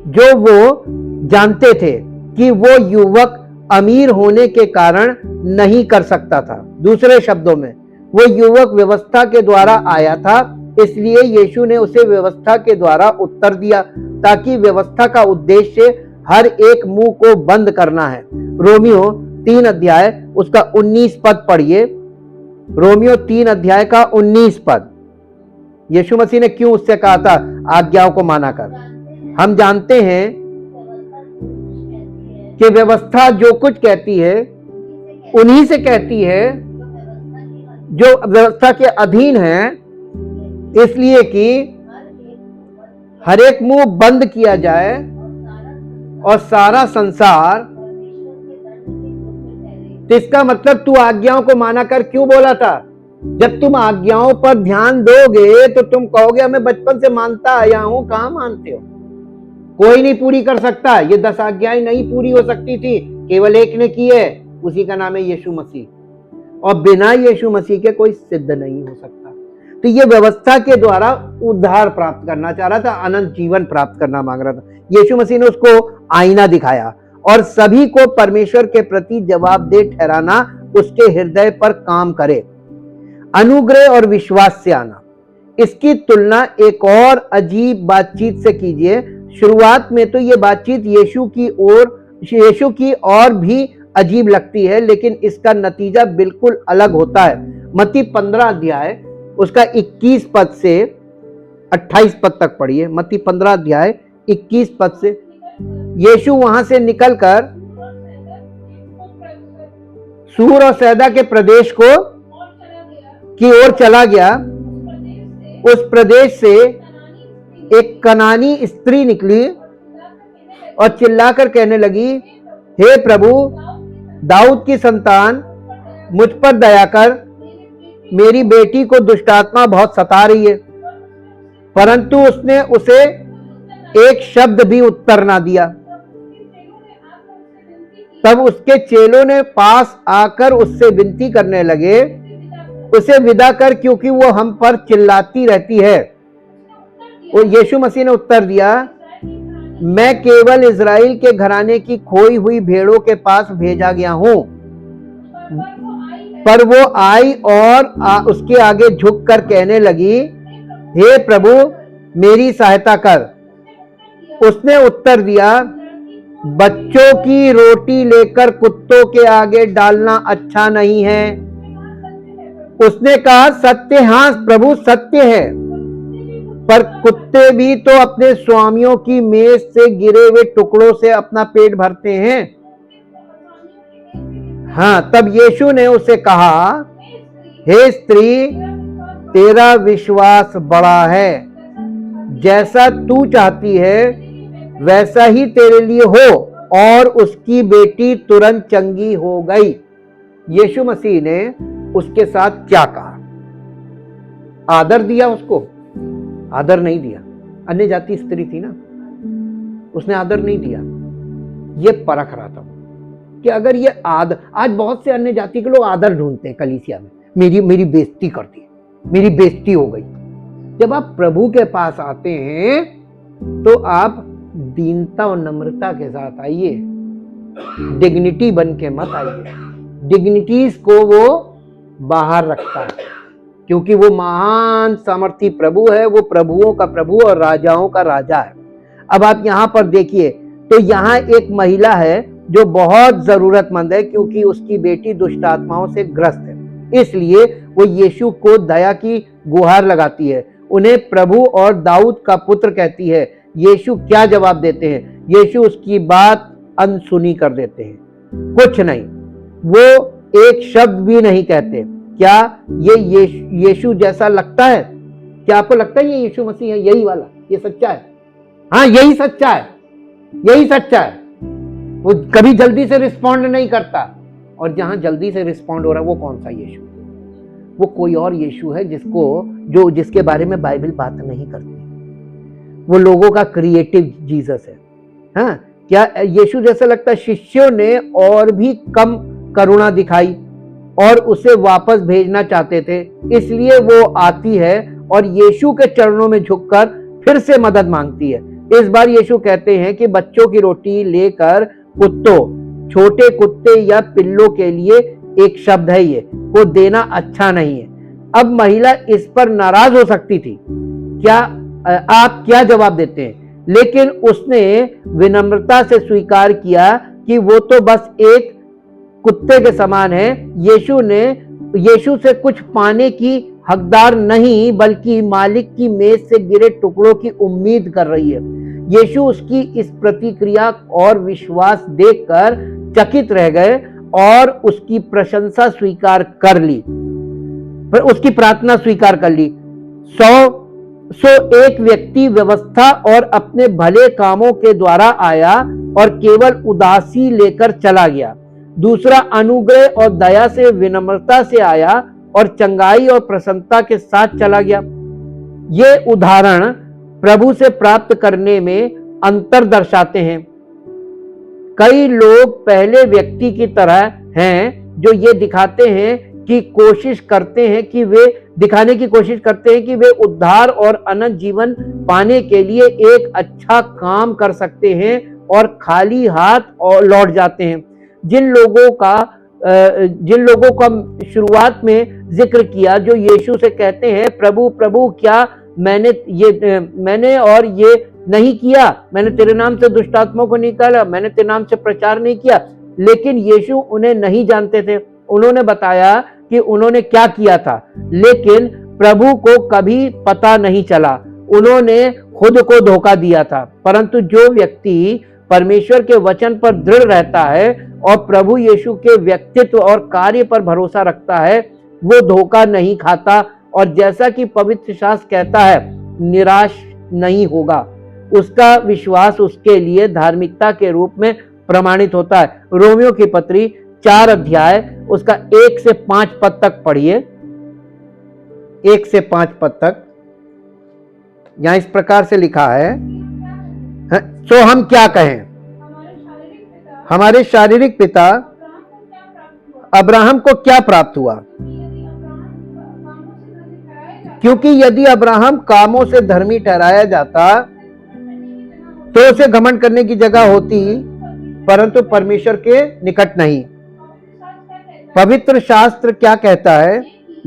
जो वो जानते थे कि वो युवक अमीर होने के कारण नहीं कर सकता था। दूसरे शब्दों में, वो युवक व्यवस्था के द्वारा आया था, इसलिए यीशु ने उसे व्यवस्था के द्वारा उत्तर दिया, ताकि व्यवस्था का उद्देश्य हर एक मुंह को बंद करना है। रोमियो 3 अध्याय उसका 19 पद पढ़िए। रोमियो 3 अध्याय का 19 पद। यीशु मसीह ने क्यों उससे कहा था आज्ञाओं को माना कर? हम जानते हैं कि व्यवस्था जो कुछ कहती है उन्हीं से कहती है जो व्यवस्था के अधीन है, इसलिए कि हर एक मुंह बंद किया जाए और सारा संसार। तो इसका मतलब तू आज्ञाओं को माना कर क्यों बोला था? जब तुम आज्ञाओं पर ध्यान दोगे तो तुम कहोगे मैं बचपन से मानता आया हूं। कहां मानते हो? कोई नहीं पूरी कर सकता। ये 10 आज्ञाएं नहीं पूरी हो सकती थी, केवल एक ने की है, उसी का नाम है यीशु मसीह। और बिना यीशु मसीह के कोई सिद्ध नहीं हो सकता। तो ये व्यवस्था के द्वारा उद्धार प्राप्त करना चाह रहा था, अनंत जीवन प्राप्त करना मांग रहा था। यीशु मसीह ने उसको आईना दिखाया और सभी को परमेश्वर के प्रति जवाबदेह ठहराना उसके हृदय पर काम करे। अनुग्रह और विश्वास से आना, इसकी तुलना एक और अजीब बातचीत से कीजिए। शुरुआत में तो ये बातचीत यीशु की और भी अजीब लगती है, लेकिन इसका नतीजा बिल्कुल अलग होता है। मत्ती 15 अध्याय उसका 21 पद से 28 पद तक पढ़िए। मत्ती 15 अध्याय 21 पद से। यीशु वहां से निकलकर सूर और सैदा के प्रदेश की ओर चला गया। उस प्रदेश से एक कनानी स्त्री निकली और चिल्लाकर कहने लगी, हे प्रभु, दाऊद की संतान, मुझ पर दया कर, मेरी बेटी को दुष्टात्मा बहुत सता रही है। परंतु उसने उसे एक शब्द भी उत्तर ना दिया। तब उसके चेलों ने पास आकर उससे विनती करने लगे, उसे विदा कर, क्योंकि वो हम पर चिल्लाती रहती है। और यीशु मसीह ने उत्तर दिया, मैं केवल इज़राइल के घराने की खोई हुई भेड़ों के पास भेजा गया हूं। पर वो आई और उसके आगे झुककर कहने लगी, हे प्रभु, मेरी सहायता कर। उसने उत्तर दिया, बच्चों की रोटी लेकर कुत्तों के आगे डालना अच्छा नहीं है। उसने कहा, सत्य, हाँ प्रभु, सत्य है, पर कुत्ते भी तो अपने स्वामियों की मेज से गिरे हुए टुकड़ों से अपना पेट भरते हैं। हाँ, तब यीशु ने उसे कहा, हे स्त्री, तेरा विश्वास बड़ा है, जैसा तू चाहती है वैसा ही तेरे लिए हो। और उसकी बेटी तुरंत चंगी हो गई। यीशु मसीह ने उसके साथ क्या कहा? आदर दिया उसको? आदर नहीं दिया। अन्य जाति स्त्री थी ना, उसने आदर नहीं दिया। ये परख रहा था कि अगर ये आज बहुत से अन्य जाति के लोग आदर ढूंढते हैं कलीसिया में, मेरी बेइज्जती कर दी, मेरी बेइज्जती हो गई। जब आप प्रभु के पास आते हैं तो आप दीनता और नम्रता के साथ आइए, डिग्निटी बन के मत आइए। डिग्निटीज को वो बाहर रखता है, क्योंकि वो महान सामर्थी प्रभु है। वो प्रभुओं का प्रभु और राजाओं का राजा है। अब आप यहाँ पर देखिए, तो यहाँ एक महिला है जो बहुत जरूरतमंद है, क्योंकि उसकी बेटी दुष्ट आत्माओं से ग्रस्त है। इसलिए वो यीशु को दया की गुहार लगाती है, उन्हें प्रभु और दाऊद का पुत्र कहती है। यीशु क्या जवाब देते हैं? यीशु उसकी बात अनसुनी कर देते हैं, कुछ नहीं, वो एक शब्द भी नहीं कहते। क्या ये यीशु जैसा लगता है? क्या आपको लगता है ये यीशु मसीह है? यही वाला, ये सच्चा है? हाँ, यही सच्चा है, यही सच्चा है। वो कभी जल्दी से रिस्पॉन्ड नहीं करता। और जहां जल्दी से रिस्पॉन्ड हो रहा है वो कौन सा यीशु? वो कोई और यीशु है जिसके बारे में बाइबल बात नहीं करती। वो लोगों का क्रिएटिव जीसस है। हाँ, क्या यीशु जैसा लगता है? शिष्यों ने और भी कम करुणा दिखाई और उसे वापस भेजना चाहते थे। इसलिए वो आती है और यीशु के चरणों में झुककर फिर से मदद मांगती है। इस बार यीशु कहते हैं कि बच्चों की रोटी लेकर कुत्तों, छोटे कुत्ते या पिल्लों के लिए एक शब्द है ये, को देना अच्छा नहीं है। अब महिला इस पर नाराज हो सकती थी। क्या आप क्या जवाब देते हैं? लेकिन उसने विनम्रता से स्वीकार किया कि वो तो बस एक कुत्ते के समान है। यीशु से कुछ पाने की हकदार नहीं, बल्कि मालिक की मेज से गिरे टुकड़ों की उम्मीद कर रही है। यीशु उसकी इस प्रतिक्रिया और विश्वास देखकर चकित रह गए और उसकी प्रशंसा स्वीकार कर ली, फिर उसकी प्रार्थना स्वीकार कर ली। सो एक व्यक्ति व्यवस्था और अपने भले कामों के द्वारा आया और केवल उदासी लेकर चला गया। दूसरा अनुग्रह और दया से विनम्रता से आया और चंगाई और प्रसन्नता के साथ चला गया। ये उदाहरण प्रभु से प्राप्त करने में अंतर दर्शाते हैं। कई लोग पहले व्यक्ति की तरह हैं जो ये दिखाने की कोशिश करते हैं कि वे उद्धार और अनंत जीवन पाने के लिए एक अच्छा काम कर सकते हैं और खाली हाथ और लौट जाते हैं। जिन लोगों का शुरुआत में जिक्र किया, जो यीशु से कहते हैं, प्रभु प्रभु क्या मैंने और ये नहीं किया, मैंने तेरे नाम से दुष्टात्माओं को निकाला, मैंने तेरे नाम से प्रचार नहीं किया। लेकिन यीशु उन्हें नहीं जानते थे। उन्होंने बताया कि उन्होंने क्या किया था, लेकिन प्रभु को कभी पता नहीं चला। उन्होंने खुद को धोखा दिया था। परंतु जो व्यक्ति परमेश्वर के वचन पर दृढ़ रहता है और प्रभु यीशु के व्यक्तित्व और कार्य पर भरोसा रखता है, वो धोखा नहीं खाता और जैसा कि पवित्र शास्त्र कहता है, निराश नहीं होगा। उसका विश्वास उसके लिए धार्मिकता के रूप में प्रमाणित होता है। रोमियो की पत्री 4 अध्याय उसका 1 से 5 पद तक पढ़िए। 1 से 5 पद तक यहां इस प्रकार से लिखा है, सो हम क्या कहें? हमारे शारीरिक पिता अब्राहम को क्या प्राप्त हुआ? क्योंकि यदि अब्राहम कामों से धर्मी ठहराया जाता तो उसे घमंड करने की जगह होती, परंतु परमेश्वर के निकट नहीं। पवित्र शास्त्र क्या कहता है?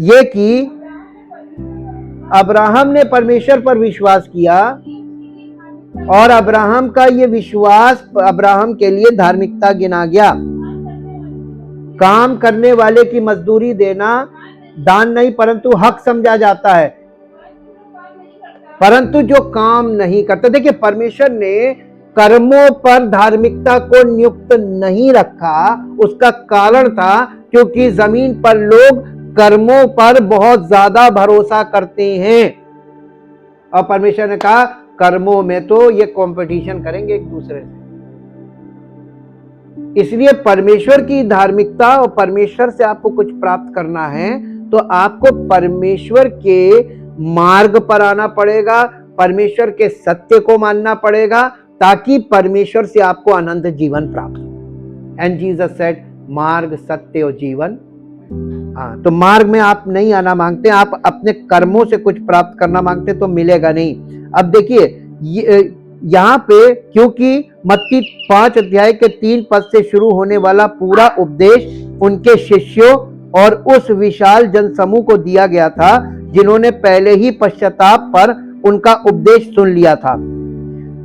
ये कि अब्राहम ने परमेश्वर पर विश्वास किया और अब्राहम का ये विश्वास अब्राहम के लिए धार्मिकता गिना गया। काम करने वाले की मजदूरी देना दान नहीं परंतु हक समझा जाता है। परंतु जो काम नहीं करता, देखिए परमेश्वर ने कर्मों पर धार्मिकता को नियुक्त नहीं रखा। उसका कारण था क्योंकि जमीन पर लोग कर्मों पर बहुत ज्यादा भरोसा करते हैं और परमेश्वर ने कहा कर्मों में तो ये कंपटीशन करेंगे एक दूसरे से। इसलिए परमेश्वर की धार्मिकता और परमेश्वर से आपको कुछ प्राप्त करना है तो आपको परमेश्वर के मार्ग पर आना पड़ेगा, परमेश्वर के सत्य को मानना पड़ेगा ताकि परमेश्वर से आपको अनंत जीवन प्राप्त हो। एंड जीसस सेड, मार्ग सत्य और जीवन। हाँ, तो मार्ग में आप नहीं आना मांगते, आप अपने कर्मों से कुछ प्राप्त करना मांगते तो मिलेगा नहीं। अब देखिए यहाँ पे, क्योंकि मत्ती 5 अध्याय के 3 पद से शुरू होने वाला पूरा उपदेश उनके शिष्यों और उस विशाल जनसमूह को दिया गया था जिन्होंने पहले ही पश्चाताप पर उनका उपदेश सुन लिया था।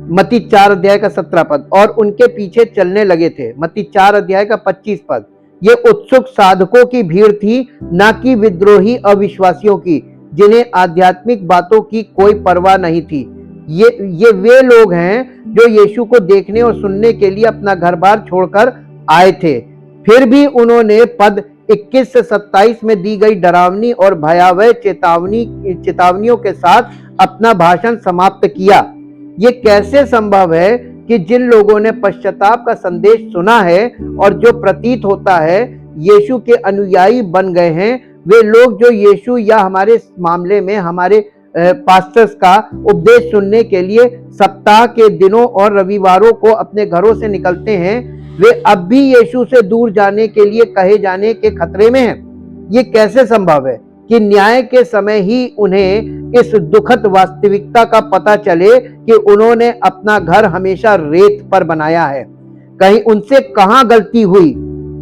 मत्ती 4 अध्याय का 17 पद, और उनके पीछे चलने लगे थे। मत्ती 4 अध्याय का 25 पद। ये उत्सुक साधकों की भीड़ थी, ना कि विद्रोही अविश्वासियों की, जिन्हें आध्यात्मिक बातों की कोई परवाह नहीं थी। ये वे लोग हैं जो यीशु को देखने और सुनने के लिए अपना घर बार छोड़कर आए थे। फिर भी उन्होंने पद 21 से 27 में दी गई डरावनी और भयावह चेतावनियों के साथ अपना भाषण समाप्त किया। ये कैसे संभव है कि जिन लोगों ने पश्चाताप का संदेश सुना है और जो प्रतीत होता है यीशु के अनुयायी बन गए हैं, वे लोग जो यीशु या हमारे मामले में हमारे पास्टर्स का उपदेश सुनने के लिए सप्ताह के दिनों और रविवारों को अपने घरों से निकलते हैं, वे अब भी यीशु से दूर जाने के लिए कहे जाने के खतरे में हैं। ये कैसे संभव है कि न्याय के समय ही उन्हें इस दुखद वास्तविकता का पता चले कि उन्होंने अपना घर हमेशा रेत पर बनाया है। कहीं उनसे कहां गलती हुई?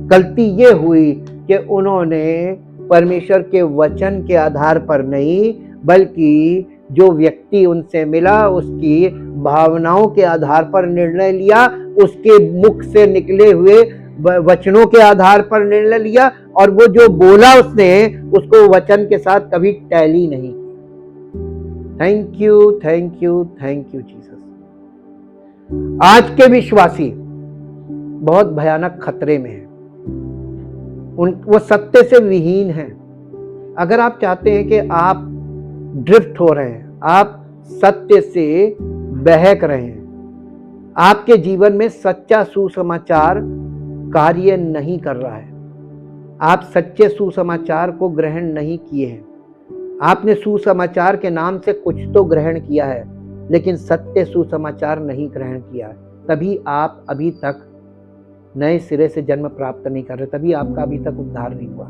गलती ये हुई कि उन्होंने परमेश्वर के वचन के आधार पर नहीं, बल्कि जो व्यक्ति उनसे मिला उसकी भावनाओं के आधार पर निर्णय लिया, उसके मुख से निकले हुए वचनों के आधार पर निर्णय लिया, और वो जो बोला उसने उसको वचन के साथ कभी टैली नहीं। Thank you, thank you, thank you Jesus. आज के विश्वासी बहुत भयानक खतरे में हैं। वो सत्य से विहीन हैं। अगर आप चाहते हैं कि आप ड्रिफ्ट हो रहे हैं, आप सत्य से बहक रहे हैं। आपके जीवन में सच्चा सुसमाचार कार्य नहीं कर रहा है। आप सच्चे सुसमाचार को ग्रहण नहीं किए हैं। आपने सुसमाचार के नाम से कुछ तो ग्रहण किया है, लेकिन सत्य सुसमाचार नहीं ग्रहण किया है। तभी आप अभी तक नए सिरे से जन्म प्राप्त नहीं कर रहे, तभी आपका अभी तक उद्धार नहीं हुआ।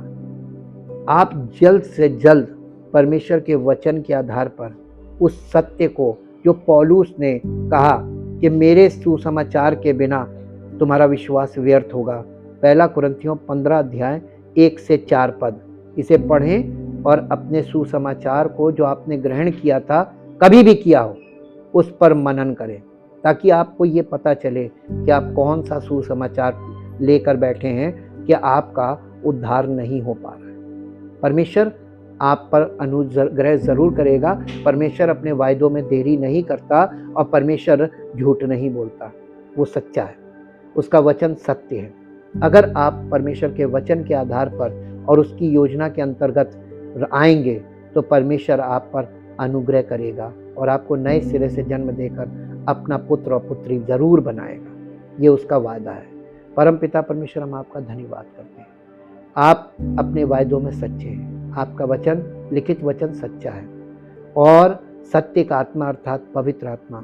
आप जल्द से जल्द परमेश्वर के वचन के आधार पर उस सत्य को, जो पौलुस ने कहा कि मेरे सुसमाचार के बिना तुम्हारा विश्वास व्यर्थ होगा, पहला कुरिन्थियों 15 अध्याय 1 से 4 पद, इसे पढ़ें और अपने सुसमाचार को जो आपने ग्रहण किया था, कभी भी किया हो, उस पर मनन करें, ताकि आपको ये पता चले कि आप कौन सा सुसमाचार लेकर बैठे हैं कि आपका उद्धार नहीं हो पा रहा है। परमेश्वर आप पर अनुग्रह जरूर करेगा। परमेश्वर अपने वायदों में देरी नहीं करता और परमेश्वर झूठ नहीं बोलता, वो सच्चा है, उसका वचन सत्य है। अगर आप परमेश्वर के वचन के आधार पर और उसकी योजना के अंतर्गत आएंगे तो परमेश्वर आप पर अनुग्रह करेगा और आपको नए सिरे से जन्म देकर अपना पुत्र और पुत्री जरूर बनाएगा। ये उसका वादा है। परमपिता परमेश्वर, हम आपका धन्यवाद करते हैं। आप अपने वायदों में सच्चे हैं। आपका वचन, लिखित वचन सच्चा है और सत्य का आत्मा अर्थात पवित्र आत्मा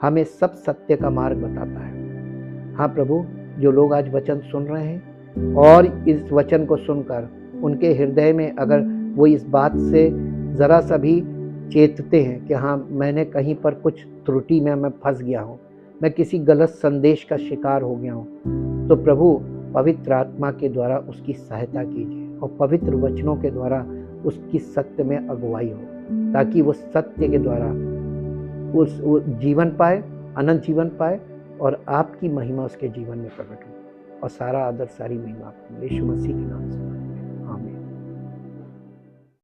हमें सब सत्य का मार्ग बताता है। हाँ प्रभु, जो लोग आज वचन सुन रहे हैं और इस वचन को सुनकर उनके हृदय में अगर वो इस बात से ज़रा सा भी चेतते हैं कि हाँ, मैंने कहीं पर कुछ त्रुटि में मैं फंस गया हूँ, मैं किसी गलत संदेश का शिकार हो गया हूँ, तो प्रभु पवित्र आत्मा के द्वारा उसकी सहायता कीजिए और पवित्र वचनों के द्वारा उसकी सत्य में अगुवाई हो, ताकि वो सत्य के द्वारा उस जीवन पाए, अनंत जीवन पाए और आपकी महिमा उसके जीवन में प्रकट हो। और सारा आदर, सारी महिमा आपको यीशु मसीह के नाम से।